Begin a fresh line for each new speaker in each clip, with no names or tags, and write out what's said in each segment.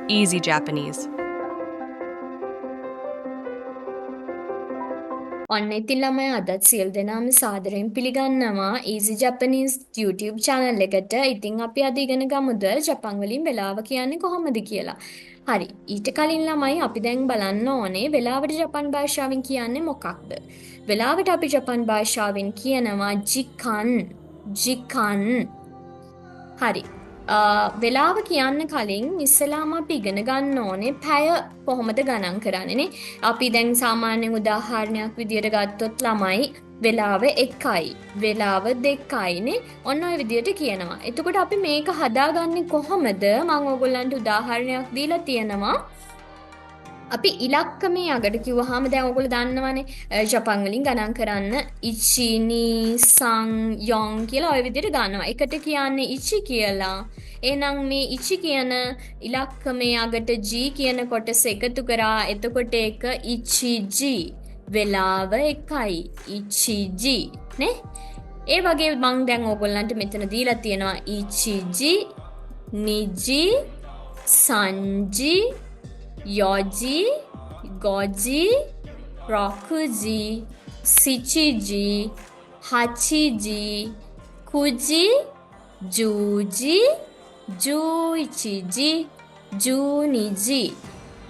Easy Japanese.
ඔන්න ඉතින් ළමයි අදත් සියලු දෙනාම සාදරයෙන් පිළිගන්නවා Easy Japanese YouTube channel එකට. ඉතින් අපි අද ඉගෙන ගමුද ජපන් වලින් වෙලාව කියන්නේ කොහොමද කියලා. හරි. ඊට කලින් ළමයි අපි දැන් බලන්න ඕනේ වෙලාවට ජපන් භාෂාවෙන් කියන්නේ මොකක්ද? වෙලාවට අපි ජපන් භාෂාවෙන් කියනවා jikan. jikan. හරි. වෙලාව කියන්න කලින් ඉස්සලාම අපි ඉගෙන ගන්න ඕනේ පැය කොහොමද ගණන් කරන්නේනේ. අපි දැන් සාමාන්‍යයෙන් උදාහරණයක් විදියට ගත්තොත් ළමයි වෙලාව 1යි, වෙලාව 2යිනේ. ඔන්න ඔය විදියට කියනවා. එතකොට අපි මේක හදාගන්නේ කොහොමද? මම ඔයගොල්ලන්ට උදාහරණයක් දීලා තියෙනවා. අපි ඉලක්කමේ අගට කිව්වහම දැන් ඔයගොල්ලෝ දන්නවනේ ජපන් වලින් ගණන් කරන්න ඉචි නී සන් යොන් කියලා ඔය විදිහට ගන්නවා. එකට කියන්නේ ඉචි කියලා. එහෙනම් මේ ඉචි කියන ඉලක්කමේ අගට G කියන කොටස එකතු කරා. එතකොට ඒක ඉචිජි. වෙලාව 1යි. ඉචිජි නේ? ඒ වගේ මං දැන් ඔයගොල්ලන්ට මෙතන දීලා තියෙනවා ඉචිජි නිජි සංජි යෝජි, ගෝජි, රොකුජි, සිචිජි, හචිජි, කුජි, ජූජි, ජූයිචිජි, ජූනිජි.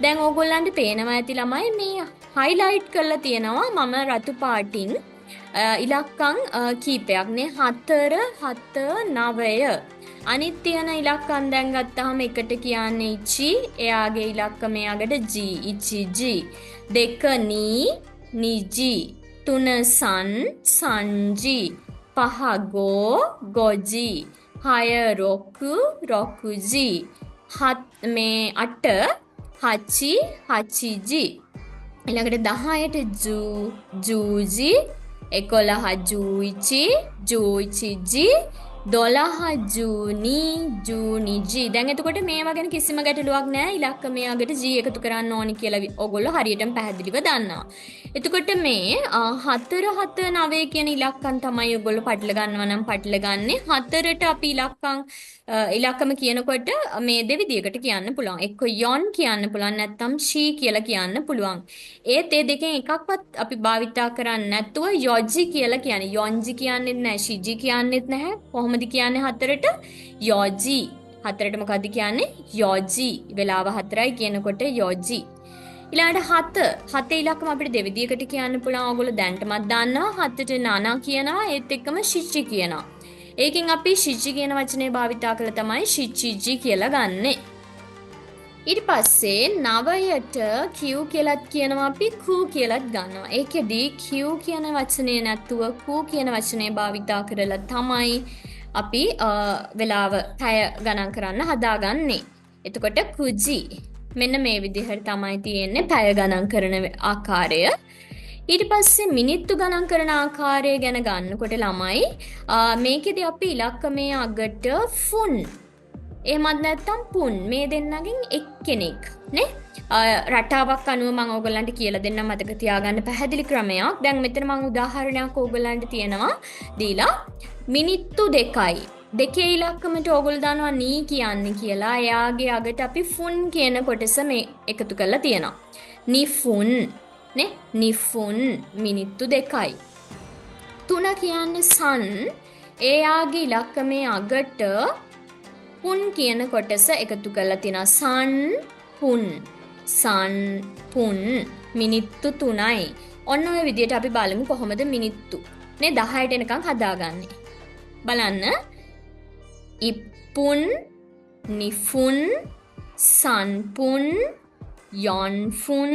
දැන් ඕගොල්ලන්ට පේනවා ඇති ළමයි මේ හයිලයිට් කරලා තියෙනවා මම රතු පාටින් ඉලක්කම් කීපයක් නේ 4 7 9 අනිත් තියෙන ඉලක්කම් දැන් ගත්තාම එකට කියන්නේ ඉචි එයාගේ ඉලක්කමේ අගට G ඉචි G දෙක නී නිජි තුන සන් සංජි පහ ගෝ ගොජි හය රොකු රොකුජි හත් මේ 8 හචි හචිජි ඊළඟට 10ට ජූ ජූජි 11 ජූයිචි ජූයිචිජි 12 ජූනි ජූනිජි. දැන් එතකොට මේවා ගැන කිසිම ගැටලුවක් නැහැ. ඉලක්කමේ අගට G එකතු කරන්න ඕනි කියලා ඔයගොල්ලෝ හරියටම පැහැදිලිව දන්නවා. එතකොට මේ 4 7 9 කියන ඉලක්කම් තමයි ඔයගොල්ලෝ පටල ගන්නවා නම් පටල ගන්නේ. 4ට අපි ඉලක්කම කියනකොට මේ දෙවිදියකට කියන්න පුළුවන්. එක්ක යොන් කියන්න පුළුවන් නැත්නම් ෂී කියලා කියන්න පුළුවන්. ඒත් ඒ දෙකෙන් එකක්වත් අපි භාවිතා කරන්නේ නැතුව යොජි කියලා කියන්නේ. යොන්ජි කියන්නේත් නැහැ, ෂිජි කියන්නේත් නැහැ. කොහොමද කියන්නේ 4ට? යොජි. 4ට මොකද්ද කියන්නේ? යොජි. වෙලාව 4යි කියනකොට යොජි. ඊළඟට 7 ඉලක්කම අපිට දෙවිදියකට කියන්න පුළුවන්. ඔයගොල්ලෝ දැන්ටමත් දන්නවා 7ට නානා කියනවා ඒත් එක්කම ශිචි කියනවා. ඒකෙන් අපි ශිචි කියන වචනේ භාවිතා කළා තමයි ශිචිජි කියලා ගන්නෙ. ඊට පස්සේ 9ට Q කියලාත් කියනවා අපි කූ කියලාත් ගන්නවා. ඒකෙදී Q කියන වචනේ නැතුව කූ කියන වචනේ භාවිතා කරලා තමයි අපි වෙලාව පැය ගණන් කරන්න හදාගන්නේ. එතකොට කුජි මෙන්න මේ විදිහට තමයි තියෙන්නේ පැය ගණන් කරන ආකාරය. ඊට පස්සේ මිනිත්තු ගණන් කරන ආකාරය ගැන ගන්නකොට ළමයි මේකෙදී අපි ඉලක්කමේ අගට ෆුන් එහෙමත් නැත්නම් පුන් මේ දෙන්නගෙන් එක්කෙනෙක් නේ රටාවක් අනුව මම ඕගොල්ලන්ට කියලා දෙන්නම් මතක තියාගන්න පැහැදිලි ක්‍රමයක්. දැන් මෙතන මම උදාහරණයක් ඕගොල්ලන්ට තියෙනවා දීලා මිනිත්තු 2යි. දෙකේ ඉලක්කමට ඕගොල්ලෝ දන්නවා නී කියන්නේ කියලා. එයාගේ අගට අපි ෆුන් කියන කොටස මේ එකතු කරලා තියෙනවා. නිෆුන් නේ නිෆුන් මිනිත්තු 2යි. 3 කියන්නේ සන් එයාගේ ඉලක්කමේ අගට පුන් කියන කොටස එකතු කරලා තියෙනවා. සන් පුන් මිනිත්තු 3යි. ඔන්න ඔය විදිහට අපි බලමු කොහොමද මිනිත්තු නේ 10ට එනකන් හදාගන්නේ. බලන්න. ඉප්පුන් නිෆුන් සන්පුන් යොන්ෆුන්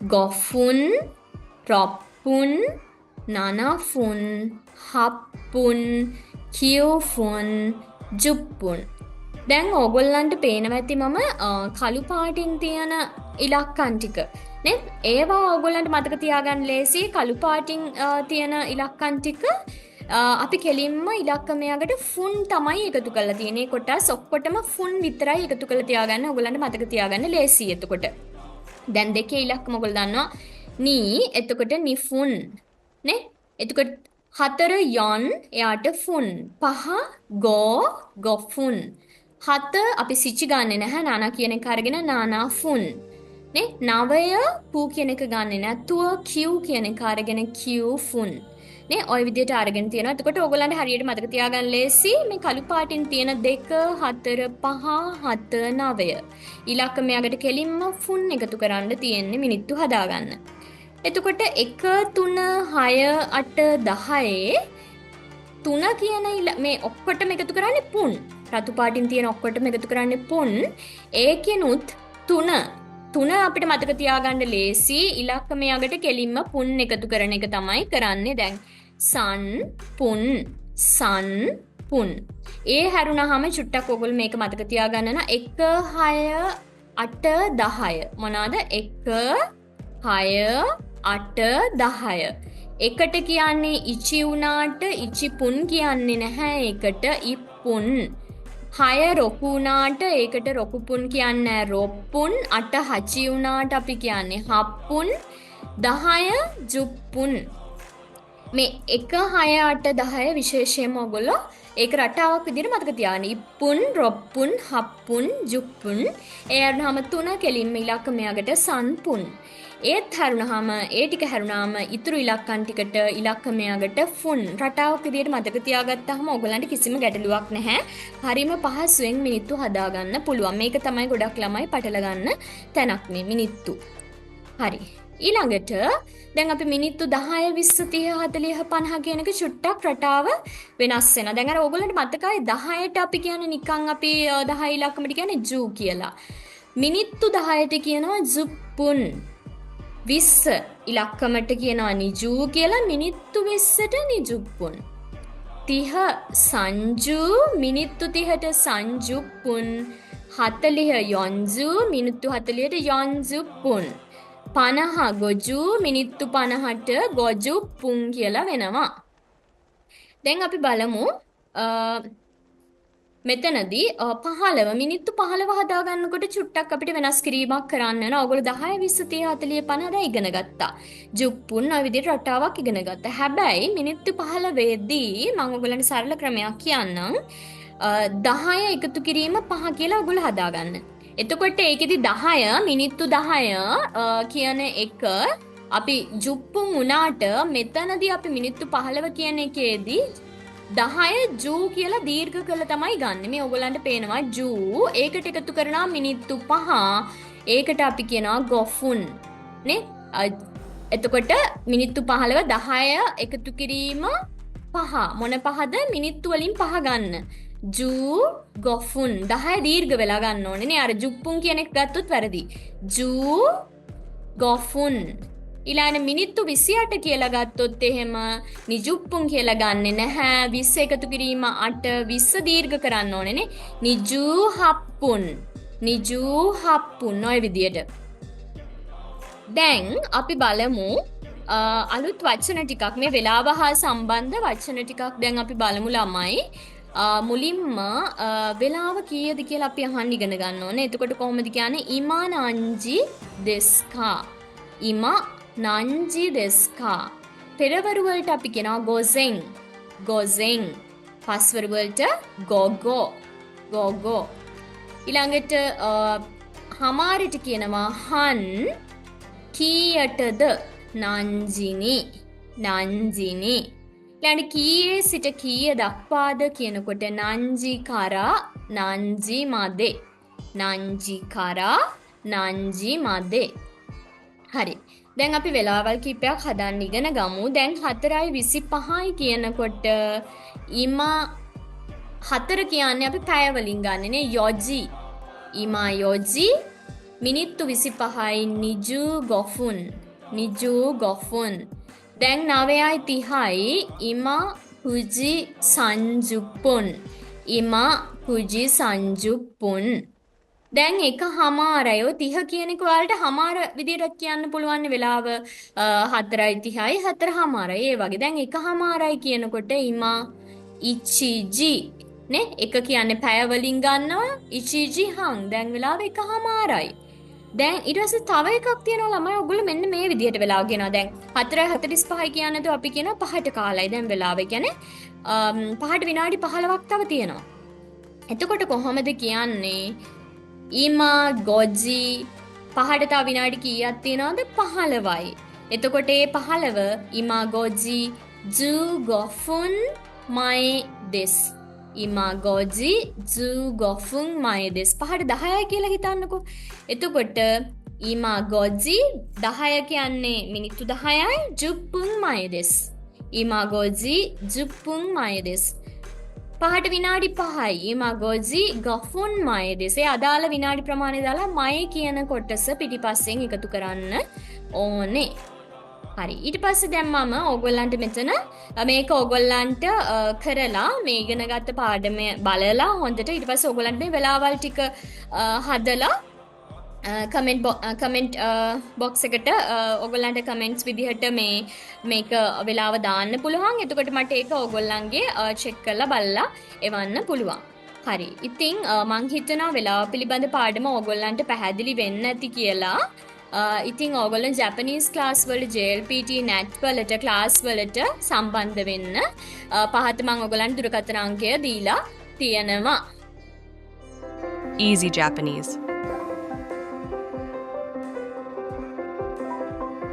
ගොෆුන් රොප්පුන් නනෆුන් හප්පුන් කියුෆුන් ජුප්පුන්. දැන් ඕගොල්ලන්ට පේනවා ඇති මම කළු පාටින් තියෙන ඉලක්කම් ටික නේ ඒවා ඕගොල්ලන්ට මතක තියාගන්න ලේසි. කළු පාටින් තියෙන ඉලක්කම් ටික අපි කෙලින්ම ඉලක්කමයකට ෆුන් තමයි එකතු කරලා තියෙන්නේ. කොටස් ඔක්කොටම ෆුන් විතරයි එකතු කරලා තියාගන්න ඕගොල්ලන්ට මතක තියාගන්න ලේසි. එතකොට දැන් දෙකේ ඉලක්කම ඔයගොල්ලෝ දන්නවා නී එතකොට නිෆුන් නේ එතකොට 4 යොන් එයාට ෆුන් 5 ගෝ ගොෆුන් හත අපි සිච්චි ගන්නෙ නැහැ. නානා කියන එක අරගෙන නානා ෆුන්. නේ 9 පූ කියන එක ගන්නෙ නැතුව Q කියන එක අරගෙන Q ෆුන්. නේ ওই විදිහට අරගෙන තියෙනවා. එතකොට ඕගොල්ලන්ට හරියට මතක තියාගන්න ලේසි. මේ කළු පාටින් තියෙන 2 4 5 7 9. ඉලක්කම යකට කෙලින්ම ෆුන් එකතු කරන්න තියෙන්නේ මිනිත්තු හදාගන්න. එතකොට 1 3 6 8 10 තුන කියන මේ ඔක්කොටම එකතු කරන්නේ පුන්. රතු පාටින් තියෙන ඔක්කොටම එකතු කරන්නේ පුන්. ඒකෙනුත් තුන අපිට මතක තියාගන්න ලේසි. ඉලක්කම යකට කෙලින්ම පුන් එකතු කරන එක තමයි කරන්නේ දැන්. සන් පුන් සන් පුන්. ඒ හැරුණාම චුට්ටක් ඔයගොල්ලෝ මේක මතක තියාගන්න නම් 1 6 8 10 මොනවාද 1 6 8 10 එකට කියන්නේ ඉචි වුණාට ඉචි පුන් කියන්නේ නැහැ ඒකට ඉප්පුන්. 6 රොකු වුණාට ඒකට රොකු පුන් කියන්නේ රොප්පුන්. 8 හචි වුණාට අපි කියන්නේ හප්පුන්. 10 ජුප්පුන්. මේ 1 6 8 10 විශේෂයෙන්ම ඔයගොල්ලෝ ඒක රටාවක් විදිහට මතක තියාගන්න. ඉප්පුන් රොප්පුන් හප්පුන් ජුප්පුන්. ඒ අරනහම තුන කෙලින්ම ඉලක්කමයකට සන්පුන්. ඒත් හැරුණාම ඒ ටික හැරුණාම ඉතුරු ඉලක්කම් ටිකට ඉලක්කමයකට ෆුන් රටාවක් විදිහට මතක තියාගත්තාම ඔයගලන්ට කිසිම ගැටලුවක් නැහැ. හරිම පහසුවෙන් මිනිත්තු හදාගන්න පුළුවන්. මේක තමයි ගොඩක් ළමයි පටල ගන්න තැනක් මේ මිනිත්තු. හරි. ඊළඟට දැන් අපි මිනිත්තු 10 20 30 40 50 කියන එක චුට්ටක් රටාව වෙනස් වෙනවා. දැන් අර ඕගොල්ලන්ට මතකයි 10ට අපි කියන්නේ නිකන් අපි 10 ඉලක්කමට කියන්නේ ජූ කියලා. මිනිත්තු 10ට කියනවා ජුප්පුන්. 20 ඉලක්කමට කියනවා නිජූ කියලා. මිනිත්තු 20ට නිජුප්පුන්. 30 සංජු මිනිත්තු 30ට සංජුප්පුන්. 40 යොන්ජු මිනිත්තු 40ට යොන්ජුප්පුන්. 50 ගොජු මිනිත්තු 50ට ගොජුප්පුන් කියලා වෙනවා. දැන් අපි බලමු මෙතනදී 15 මිනිත්තු 15 හදාගන්නකොට චුට්ටක් අපිට වෙනස් කිරීමක් කරන්න වෙනවා. ඔයගොල්ලෝ 10 20 30 40 50 දැන් ඉගෙන ගත්තා. ජුප්පුන් ඔය විදිහට රටාවක් ඉගෙන ගත්තා. හැබැයි මිනිත්තු 15 දී මම ඔයගොල්ලන්ට සරල ක්‍රමයක් කියන්නම්. 10 එකතු කිරීම 5 කියලා ඔයගොල්ලෝ හදාගන්න. එතකොට ඒකෙදි 10 මිනිත්තු 10 කියන එක අපි ජුප්පුන් උනාට මෙතනදී අපි මිනිත්තු 15 කියන එකේදී 10 ජූ කියලා දීර්ඝ කළ තමයි ගන්න. මේ ඔයගොල්ලන්ට පේනවා ජූ ඒකට එකතු කරනවා මිනිත්තු 5. ඒකට අපි කියනවා ගොෆුන් නේ. එතකොට මිනිත්තු 15 10 එකතු කිරීම 5. මොන 5ද? මිනිත්තු වලින් 5 ගන්න. ජූ ගොෆුන් 10 දීර්ඝ වෙලා ගන්න ඕනේ නේ. අර ජුප්පුන් කියන එක ගත්තොත් වැරදි. ජූ ගොෆුන්. ඊළඟ මිනිත්තු 28 කියලා ගත්තොත් එහෙම නිජුප්පුන් කියලා ගන්නෙ නැහැ. 20 එකතු කිරීම 8 20 දීර්ඝ කරන්න ඕනේ නේ. නිජූ හප්පුන්. නිජූ හප්පුන් ඔය විදියට. දැන් අපි බලමු අලුත් වචන ටිකක් මේ වෙලාව හා සම්බන්ධ වචන ටිකක් දැන් අපි බලමු ළමයි. මුලින්ම වෙලාව කීයද කියලා අපි අහන්න ඉගෙන ගන්න ඕනේ. එතකොට කොහොමද කියන්නේ? ඉමා නංජි දෙස්කා. ඉමා නංජි දෙස්කා. පෙරවරු වලට අපි කියනවා ගොසෙන්. ගොසෙන්. පස්වරු වලට ගොගෝ. ගොගෝ. ඊළඟට හමාරට කියනවා හන්. කීයටද? නංජිනි. නංජිනි. ඊළඟට කීයේ සිට කීය දක්වාද කියනකොට නංජි කරා නංජි මදේ. නංජි කරා නංජි මදේ. හරි. දැන් අපි වෙලාවල් කිහිපයක් හදන්න ඉගෙන ගමු. දැන් 4:25යි කියනකොට ඉමා 4 කියන්නේ අපි පැය වලින් ගන්න නේ. යොජි. ඉමා යොජි මිනිත්තු 25යි නිජු ගොෆුන්. නිජු ගොෆුන්. දැන් 9:30යි ඉමා කුජි සංජුප්පුන්. ඉමා කුජි සංජුප්පුන්. දැන් එක හමාරයි. ඔය 30 කියන එක ඔයාලට හමාර විදියට කියන්න පුළුවන් වෙලාව 4:30යි 4 හමාරයි. ඒ වගේ දැන් එක හමාරයි කියනකොට ඉමා ඉචිජි නේ. එක කියන්නේ පැය වලින් ගන්නවා. ඉචිජි හං. දැන් වෙලාව එක හමාරයි. දැන් ඊට පස්සේ තව එකක් තියෙනවා ළමයි. ඔයගොල්ලෝ මෙන්න මේ විදියට වෙලාව කියනවා. දැන් 4:45යි කියනද අපි කියනවා 5ට කාලයි. දැන් වෙලාව කියන්නේ 5ට විනාඩි 15ක් තව තියෙනවා. එතකොට කොහොමද කියන්නේ? ඊමා ගොජි පහට තව විනාඩි කීයක් තියෙනවද? 15යි. එතකොට ඒ 15 ඊමා ගොජි ජු ගොෆුන් මයි දෙස්. ඊමා ගොජි ජු ගොෆුන් මයි දෙස්. පහට 10යි කියලා හිතන්නකෝ. එතකොට ඊමා ගොජි 10 කියන්නේ මිනිත්තු 10යි ජුප්පුන් මයි දෙස්. ඊමා ගොජි ජුප්පුන් මයි දෙස්. පහට විනාඩි 5යි. ඊමා ගොජි ගෆුන් මයි දෙස්. ඒ අදාළ විනාඩි ප්‍රමාණය දාලා මයි කියන කොටස පිටිපස්සෙන් එකතු කරන්න ඕනේ. හරි. ඊට පස්සේ දැන් මම ඕගොල්ලන්ට මෙතන මේක ඕගොල්ලන්ට කරලා මේ ඉගෙන ගත්ත පාඩම බලලා හොඳට ඊට පස්සේ ඕගොල්ලන්ට මේ වෙලාවල් ටික හදලා කමෙන්ට් බොක්ස් එකට ඕගොල්ලන්ට කමෙන්ට්ස් විදිහට මේක වෙලාව දාන්න පුළුවන්. එතකොට මට ඒක ඕගොල්ලන්ගේ චෙක් කරලා බලලා එවන්න පුළුවන්. හරි. ඉතින් මං හිතනවා වෙලාව පිළිබඳ පාඩම ඕගොල්ලන්ට පැහැදිලි වෙන්න ඇති කියලා. ඉතින් ඕගොල්ලන් ජැපනීස් ක්ලාස් වලට JLPT NAT වලට ක්ලාස් වලට සම්බන්ධ වෙන්න පහත මං ඕගොල්ලන්ට දුරකථන අංකය දීලා තියෙනවා.
Easy Japanese.